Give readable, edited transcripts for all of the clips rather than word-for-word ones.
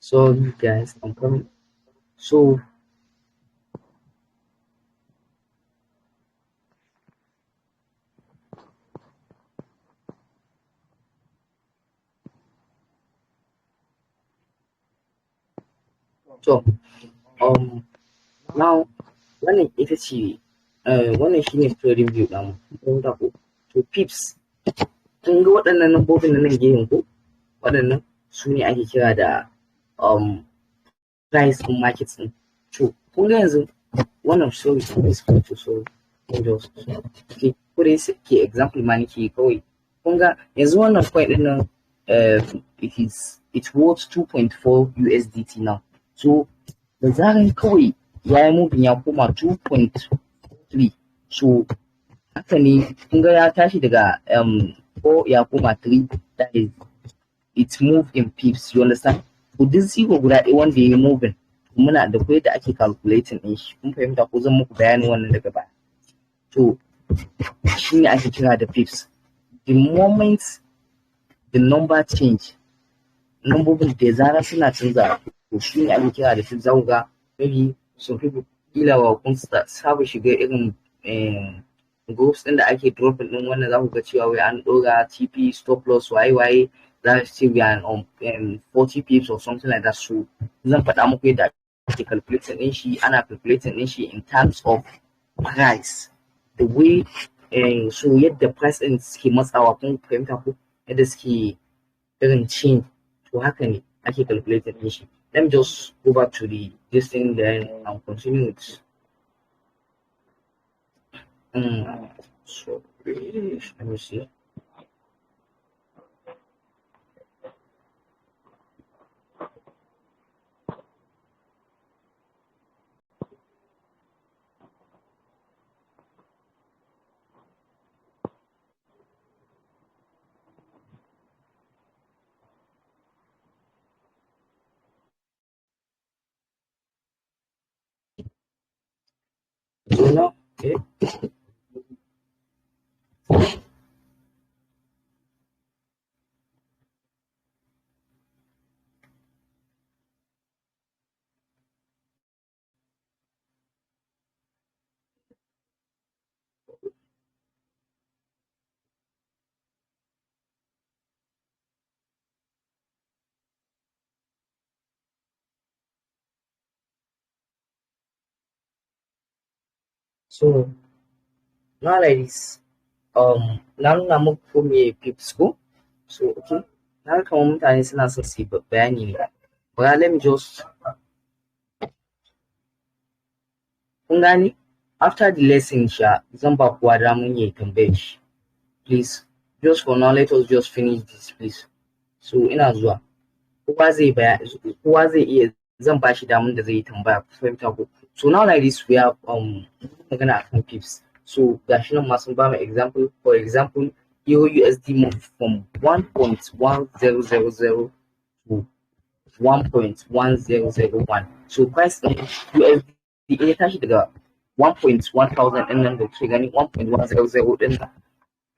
So guys, I'm coming. So so now wannan ita ce wannan shine trading view namu kun ga ko to pips kun ga waɗannan lambobin nan gehen ko waɗannan su ne ake kira da price in markets din to kun ga yanzu wannan sorry okay ko da ke example ma nake kawai kun ga yanzu wannan coin din nan it's worth 2.4 USDT now so da zaran kawai ya yi moving ya koma 2.3 so haka ne kun ga ya tashi daga ko ya koma 3 that is it's moved in pips you understand to this zero guda ɗaya wanda ya yi moving muna da kai da ake calculating din shi kun fahimta ko zan muku bayanin wannan daga baya to shine ake kira da pips the moment the number change lambobin da zarar suna canza to shine ake kira da pips za ku ga maybe some people kila wa kun saba shiga irin groups din da ake dropping din wannan za ku ga cewa wai an ɗora TP stop loss waye za su ce we are on 40 pips or something like that so zan faɗa muku yadda ake calculating din shi ana calculating din shi in terms of price the way so yadda price din suke matsawa kun fahimta ko yadda suke irin change to haka ne ake calculating din shi let me just go back to this thing then I'll continue with so let me see. So now, okay. So now like this, na nuna muku me pips ko so okay na kamar mutane suna son su bayani ne but let me just kun gani after the lesson sha zan ba kowa daman yayi tambayar shi please just for now let us just finish this please so ina zuwa kowa zai iya zan ba shi daman da zai yi tambaya ku fahimta ko so now like this we have magana akan pips so gashi nan ma sun ba mu example for example Euro USD move from 1.1000 to 1.1001 so price in USD ya tashi daga 1.1000 din nan da ke gani 1.100 din nan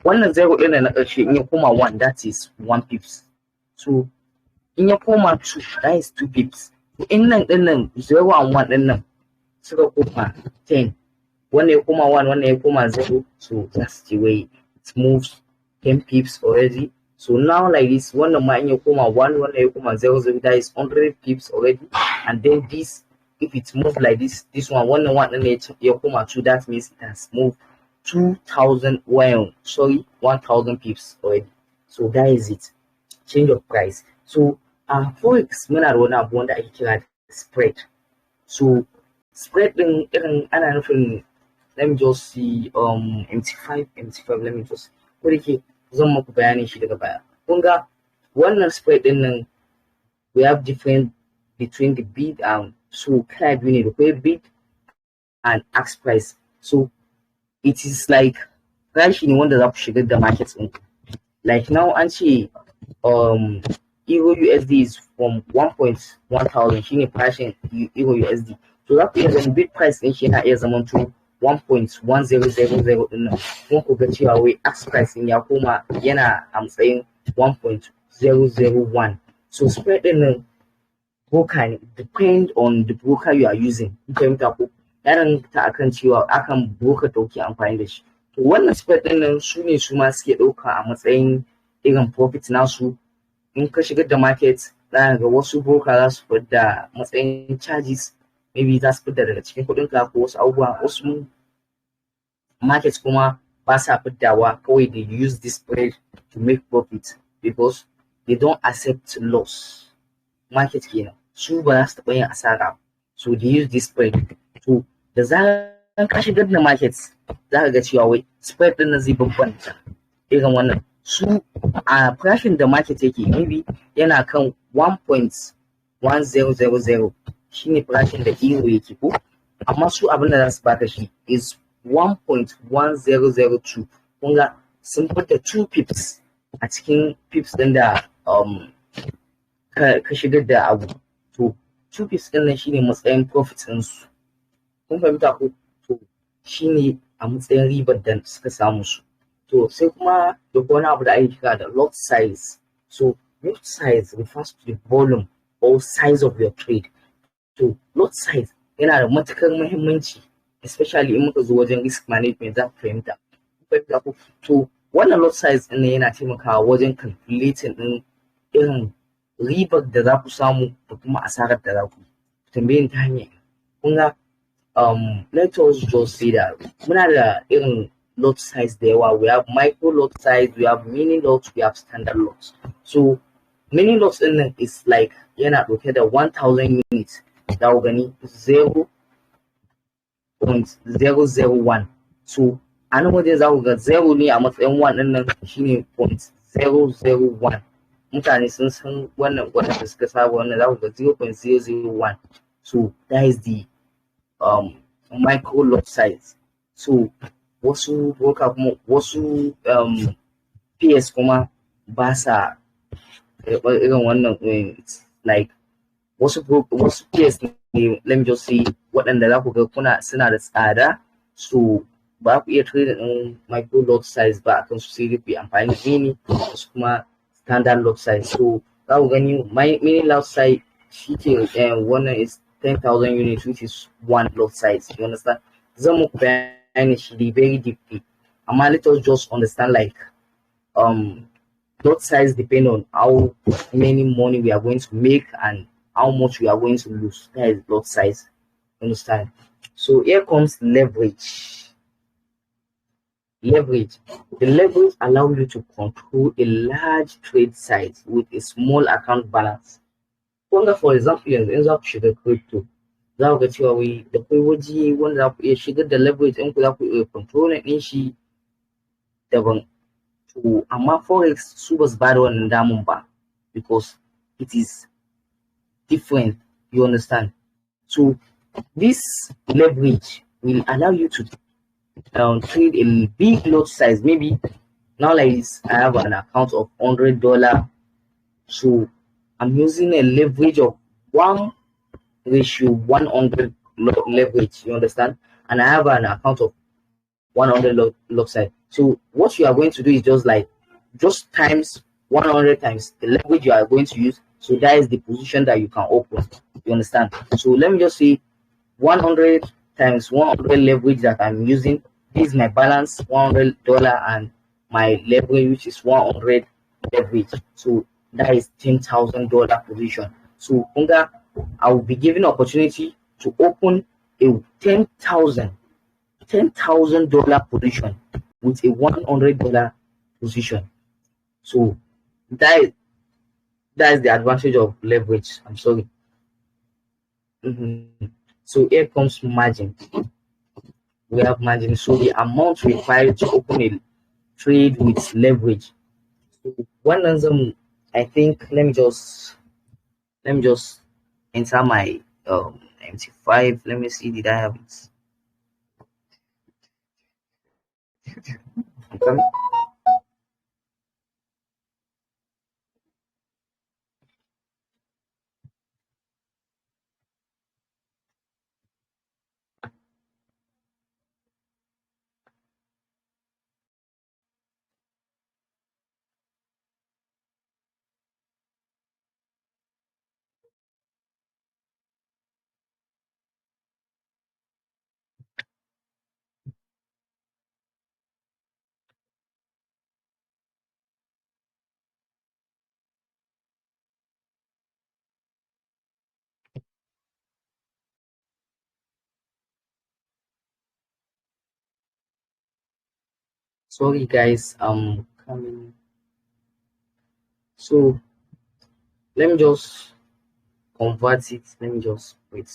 wannan 0 din na ƙarshe in ya koma 1 that is 1 pips so in ya koma 2 that is 2 pips to in nan din nan 0 and 1 din nan suka koma 10 wannan ya koma 1 wannan ya koma 0 so that's the way it moves 10 pips already so now like this wannan ma in ya koma 1 wannan ya koma 0 that is 100 pips already and then this if it moves like this one din ya koma 2 that means it has moved 2000 1000 pips already so that is it change of price so forex muna da wani abu wanda ake kira spread so spread din irin ana nufin let me just see MT5 let me just ko dake zan muku bayanin shi daga baya kun ga wannan spread din nan we have different between the bid and so kala biyu ne da kai bid and ask price so it is like price ne wanda za ku shigar da market din like now an ce Euro USD is from 1.1000 shine farashin Euro USD so za ku iya zama bid price din shi yana iya zaman to 1.1000 din nan kuma ku ga cewa wai ask price din ya koma yana a matsayin 1.001 so spread din nan broker depend on the broker you are using. Fahimta ko? Ya danganta akan cewa akan broker da kuke amfani da shi. To wannan spread ɗin nan su ne su ma suke ɗauka a matsayin irin profit nasu. In ka shigar da market za ga wasu broker za su fidda matsayin charges, maybe za su fidda daga cikin kuɗinka ko wasu abubuwa. Wasu market kuma ba sa fiddawa, kawai they use this spread to make profit because they don't accept loss. Market kenan su ba za su taɓa yin asara, so they use this spread. To da zaran ka shigar da market za ka ga cewa wai spread ɗin nan zai bambanta irin wannan. Su a farashin da market yake maybe yana kan 1.1000 shine farashin da euro yake ko, amma su abin da za su baka shi is 1.1002. kun ga sun fita 2 pips a cikin pips ɗin da ka shigar da abu. To 2 pips ɗin nan shine matsayin profit ɗinsu. Kun fahimta ko? To shine a matsayin ribar da suka samu su. To sai kuma da wani abu da ake kira da lot size. So lot size refers to the volume or size of your trade. To lot size yana da matukar muhimmanci, especially in muka zo wajen risk management za ku fahimta. To wannan lot size ɗin yana taimakawa wajen calculating ɗin irin ribar da za ku samu da kuma asarar da za ku tambayin ta hanyar. Kun ga let us just say that muna da irin lot size da yawa. We have micro lot size, we have mini lots, we have standard lots. So mini lots ɗin nan is like yana ɗauke da 1000 units. Za ku gani 0.001. So a nan wajen za ku ga 0 ne a matsayin 1 ɗin nan shine 0.001. Mutane sun san wannan da suka saba wannan za ku ga 0.001. So that is the micro lot size. So wasu broker kuma wasu PS kuma ba sa irin wannan, like wasu PS ne, let me just say, waɗanda za ku ga suna da tsada, so ba ku iya trade ɗin micro lot size ba akan su, sai dai ku yi amfani da mini, wasu kuma standard lot size. So za ku gani mini lot size shi ke wannan is 10,000 units, which is one lot size. You understand? Zan muku bayani shi very deeply, amma let us just understand like lot size depend on how many money we are going to make and how much we are going to lose. That is lot size. Understand? So here comes leverage. Leverage. The leverage allows you to control a large trade size with a small account balance. For example, yanzu za ku shiga crypto, za ku ga cewa wai da kai waje wanda za ku iya shigar da leverage ɗin ku, za ku iya control ɗin shi daban. To amma forex su ba su ba da wannan damun ba, because it is different. You understand? So this leverage will allow you to trade a big lot size. Maybe now like this, I have an account of $100, so I'm using a leverage of 1:100 leverage. You understand? And I have an account of 100 lot size. So what you are going to do is just times 100 times the leverage you are going to use. So that is the position that you can open. You understand? So let me just say 100 times 100 leverage that I'm using. This is my balance, $100, and my leverage, which is 100 leverage. So that is $10,000 position. So I will be given opportunity to open a $10,000 position with a $100 position. So that is the advantage of leverage. I'm sorry. So here comes margin. We have margin. So the amount required to open a trade with leverage. So one answer, I think, let me just enter my MT5. Let me see, did I have it? Okay. Sorry guys, I'm coming. So let me just convert it. Let me just wait.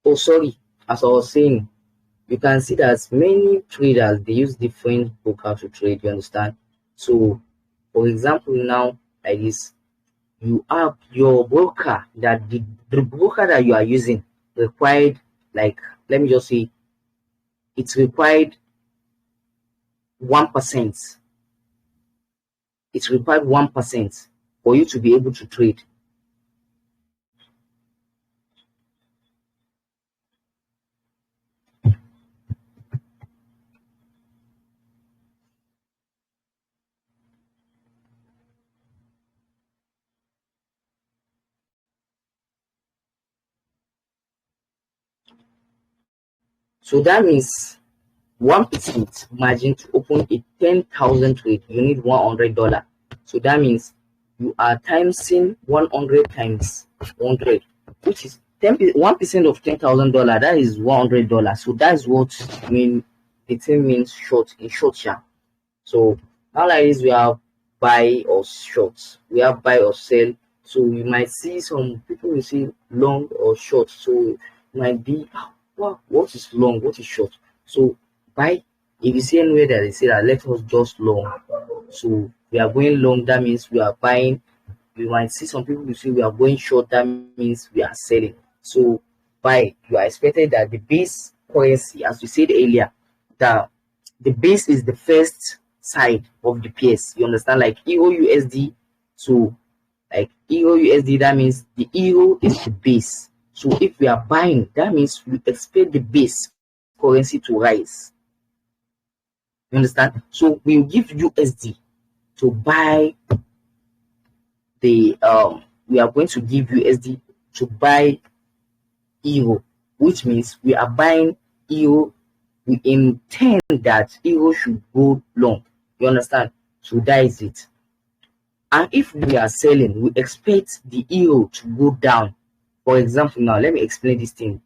Oh, sorry. As I was saying, you can see that many traders they use different broker to trade. You understand? So, for example, now like this, you have your broker that the broker that you are using required, like, let me just say it's required 1%. It's required 1% for you to be able to trade. So that means 1% margin to open a 10,000 trade, you need $100. So that means you are timesing 100 times 100, which is 1% of $10,000. That is $100. So that's what the thing means short in short. Yeah. So now like this, we have buy or short. We have buy or sell. So you might see some people will say long or short. So it might be what is long, what is short. So buy, if you see anywhere that they say that let us just long. So we are going long, that means we are buying. You might see some people will say we are going short, that means we are selling. So buy, you are expected that the base currency, as we said earlier, the base is the first side of the pairs. You understand? Like Euro USD to like Euro USD, that means the Euro is the base. So if we are buying, that means we expect the base currency to rise. You understand? So we will give USD to buy the we are going to give USD to buy Euro, which means we are buying Euro. We intend that Euro should go long. You understand? So that is it. And if we are selling, we expect the Euro to go down. For example, now let me explain this thing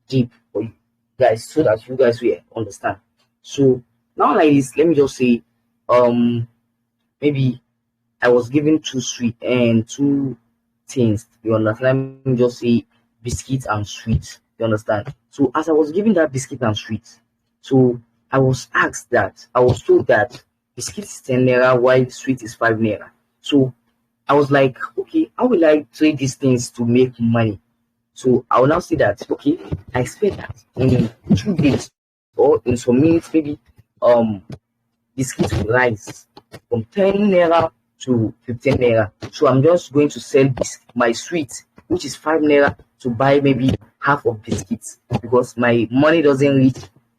deep for you guys so that you guys will understand. So now like this, let me just say maybe I was given two sweet and two things. You understand? Let me just say biscuits and sweets. You understand? So as I was given that biscuit and sweets, so I was asked that I was told that biscuit is 10 naira while sweet is 5 naira. So I was like, okay, how will I trade these things to make money? So I will now say that okay, I expect that in 2 days or in some minutes, maybe biscuits will rise from 10 naira to 15 naira. So I'm just going to sell my sweet, which is 5 naira, to buy maybe half of biscuits because my money doesn't reach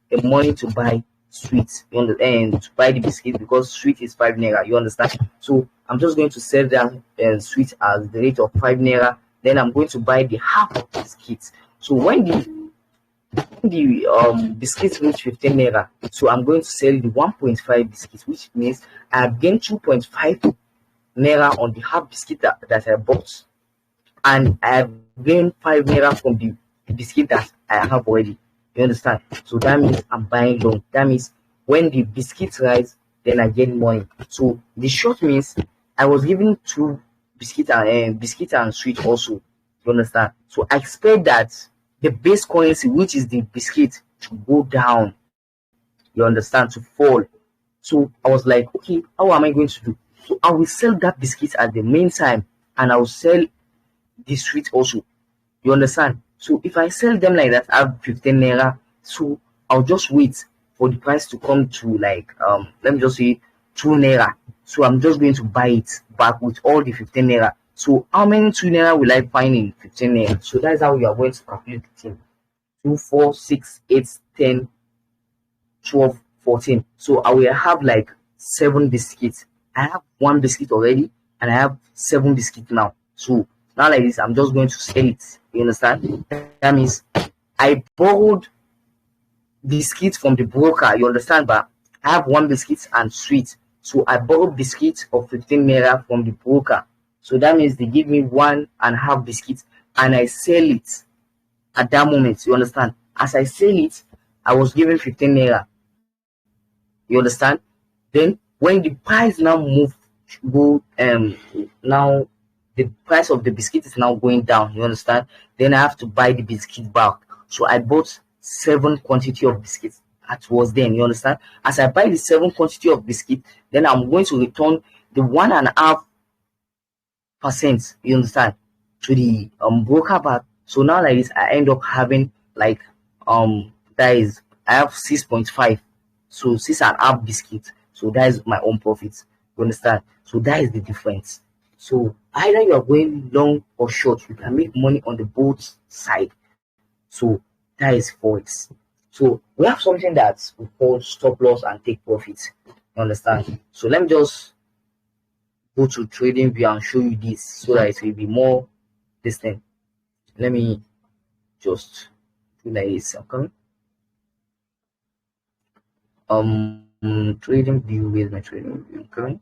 the money to buy sweets and to buy the biscuit because sweet is 5 naira. You understand? So I'm just going to sell that sweet at the rate of 5 naira. Then I'm going to buy the half of biscuits. So when the biscuits reach 15 naira, so I'm going to sell the 1.5 biscuits, which means I have gained 2.5 naira on the half biscuit that I bought, and I have gained 5 naira from the biscuit that I have already. You understand? So that means I'm buying long. That means when the biscuits rise, then I get money. So the short means I was given two biscuit and sweet also. You understand? So I expect that the base currency, which is the biscuit, to go down. You understand? To fall. So I was like, okay, how am I going to do? So I will sell that biscuit at the main time, and I will sell the sweet also. You understand? So if I sell them like that, I have 15 naira. So I'll just wait for the price to come to like let me just say 2 naira. So I'm just going to buy it back with all the 15 naira. So how many 2 naira will I find in 15 naira? So that's how we are going to calculate the thing. 2, 4, 6, 8, 10, 12, 14. So I will have like 7 biscuits. I have 1 biscuit already, and I have 7 biscuits now. So now like this, I'm just going to sell it. You understand? That means I borrowed biscuits from the broker. You understand? But I have 1 biscuit and sweet. So I borrowed biscuits of 15 naira from the broker. So that means they give me 1.5 biscuits, and I sell it at that moment. You understand? As I sell it, I was given 15 naira. You understand? Then when the price now now the price of the biscuit is now going down. You understand? Then I have to buy the biscuit back. So I bought 7 quantity of biscuits. That was then. You understand? As I buy the 7 quantity of biscuit, then I'm going to return the 1.5%. You understand? To the broker back. So now like this, I end up having like that is I have 6.5. So 6.5 biscuits. So that is my own profit. You understand? So that is the difference. So either you are going long or short, you can make money on the both side. So that is Forex. So we have something that we call stop loss and take profit. You understand? So let me just go to trading view and show you this so that it will be more distinct. Let me just do like this. Okay. Trading view. Where's my trading view? Okay.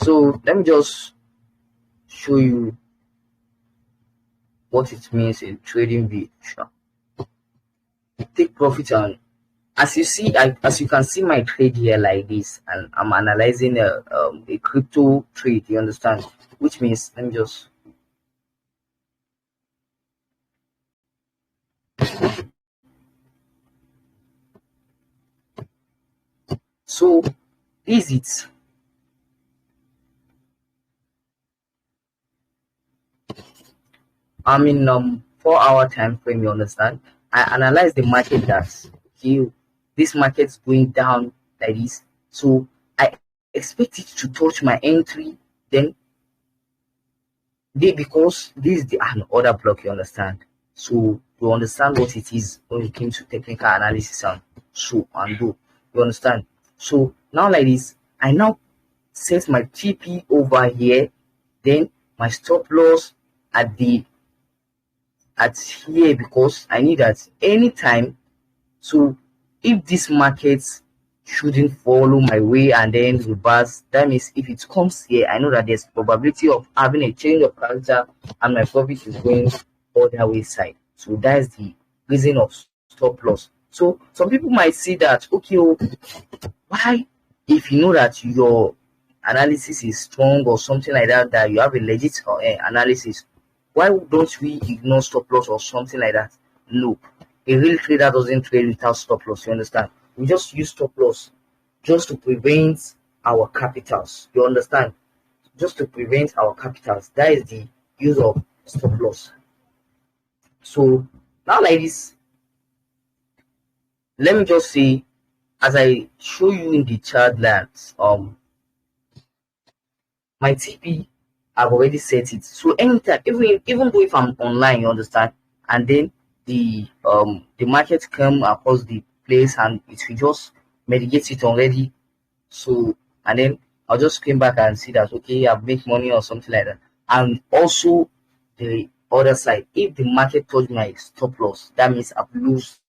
So let me just show you what it means in trading view. Take profit, and as you see, as you can see my trade here like this, and I'm analyzing a crypto trade. You understand? Which means let me just So this is it. I'm in 4-hour time frame, you understand. I analyze the market that okay, this market's going down like this, so I expect it to touch my entry, then because this is the order block, you understand. So you understand what it is when it came to technical analysis and so and do, you understand. So now like this, I now set my TP over here, then my stop loss at here, because I need that anytime. So if this market shouldn't follow my way and then reverse, that means if it comes here, I know that there's probability of having a change of character and my profit is going other way side. So that is the reason of stop loss. So some people might see that, okay, oh, why, if you know that your analysis is strong or something like that, that you have a legit analysis, why don't we ignore stop loss or something like that? No, a real trader doesn't trade without stop loss, you understand. We just use stop loss just to prevent our capitals, you understand, just to prevent our capitals. That is the use of stop loss. So now like this, let me just say, as I show you in the chart, that my TP, I've already set it. So anytime, even though if I'm online, you understand, and then the market come across the place and it will just mitigate it already. So and then I'll just came back and see that okay, I've made money or something like that. And also the other side, if the market touch my stop loss, that means I've lose.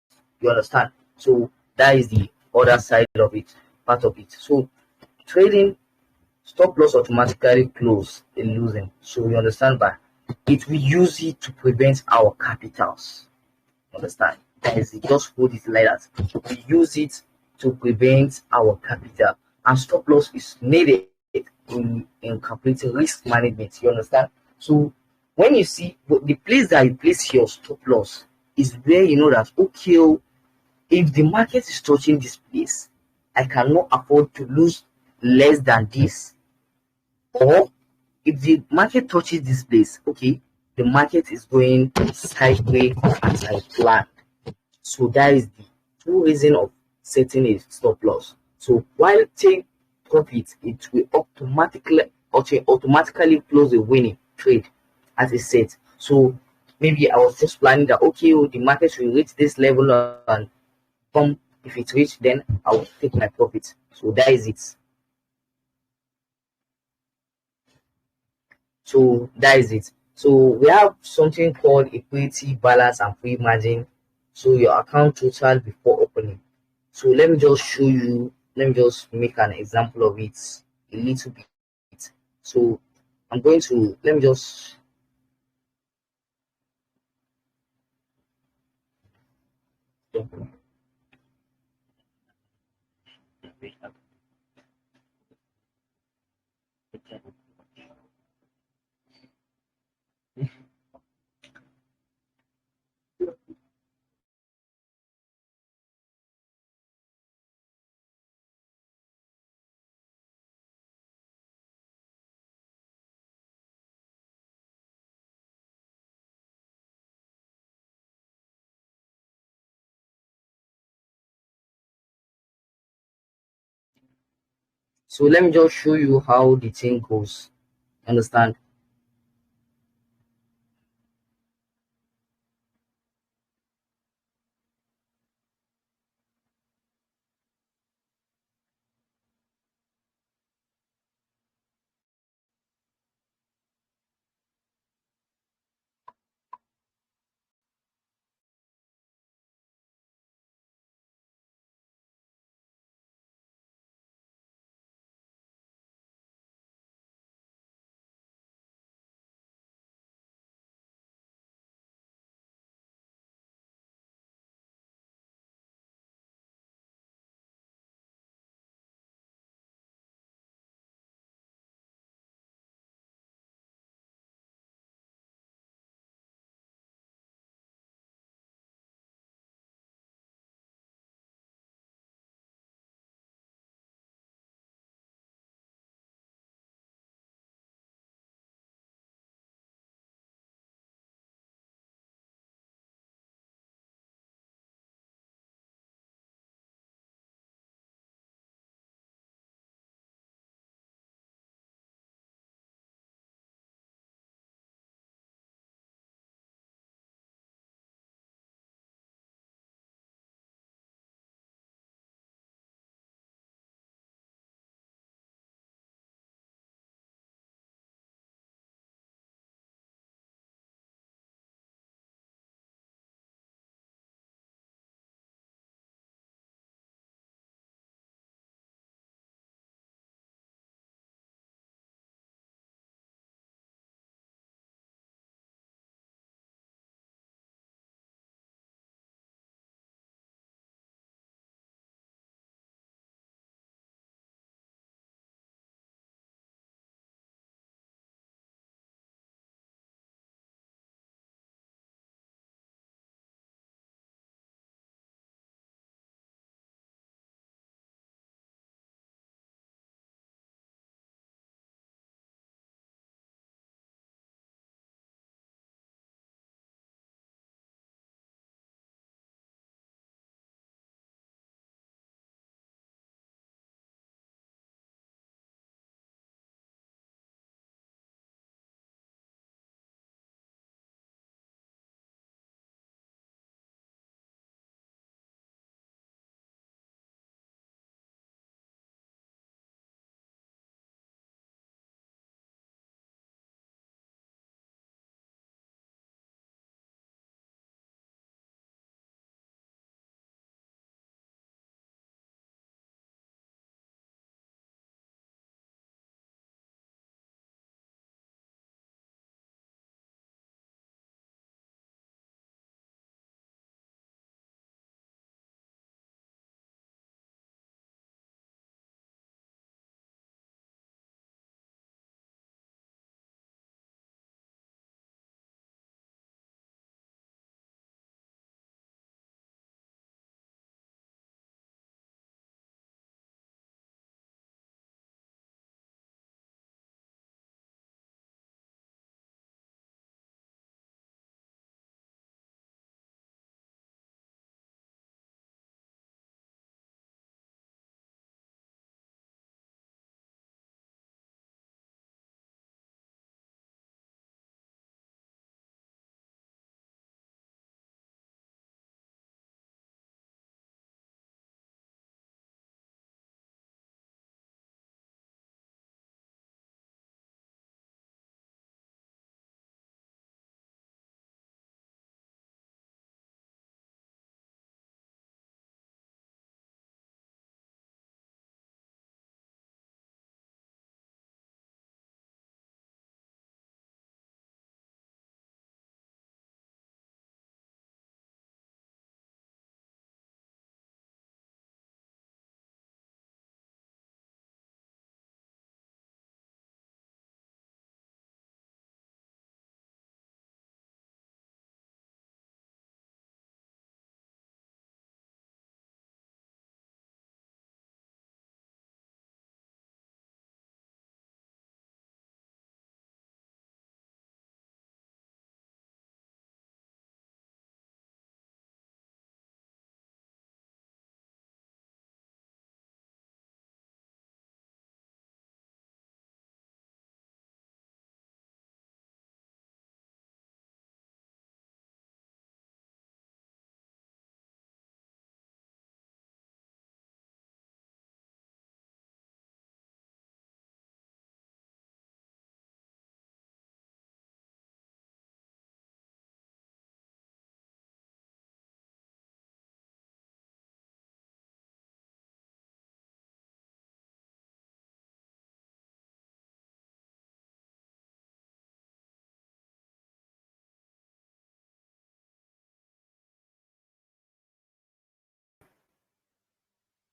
You understand? So that is the other side of it, part of it. So trading, stop loss automatically close in losing. So you understand that it will use it to prevent our capitals. Understand? That is it. Just hold it like that. We use it to prevent our capital, and stop loss is needed in calculating risk management. You understand? So when you see the place that you place your stop loss is where you know that okay, oh, if the market is touching this place, I cannot afford to lose less than this. Or if the market touches this place, okay, the market is going sideways as I planned. So that is the true reason of setting a stop loss. So while take profit, it will automatically close the winning trade as it said. So maybe I was just planning that okay, oh, the market will reach this level and if it reach, then I will take my profit. So that is it. So that is it. So we have something called equity, balance, and free margin. So your account total before opening. So let me just show you. Let me just make an example of it a little bit. So I'm going to let me just. So let me just show you how the thing goes. Understand?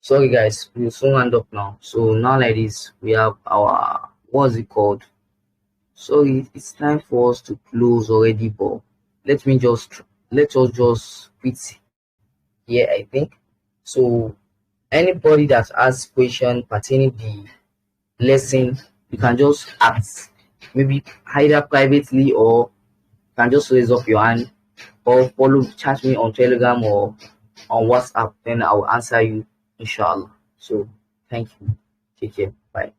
Sorry guys, we'll soon end up now. So now like this, we have our, what's it called? Sorry, it's time for us to close already, but let us just quit here, I think. So anybody that has question pertaining the lesson, you can just ask, maybe either privately, or you can just raise up your hand, or chat me on Telegram or on WhatsApp, then I will answer you, inshallah. So thank you. Take care. Bye.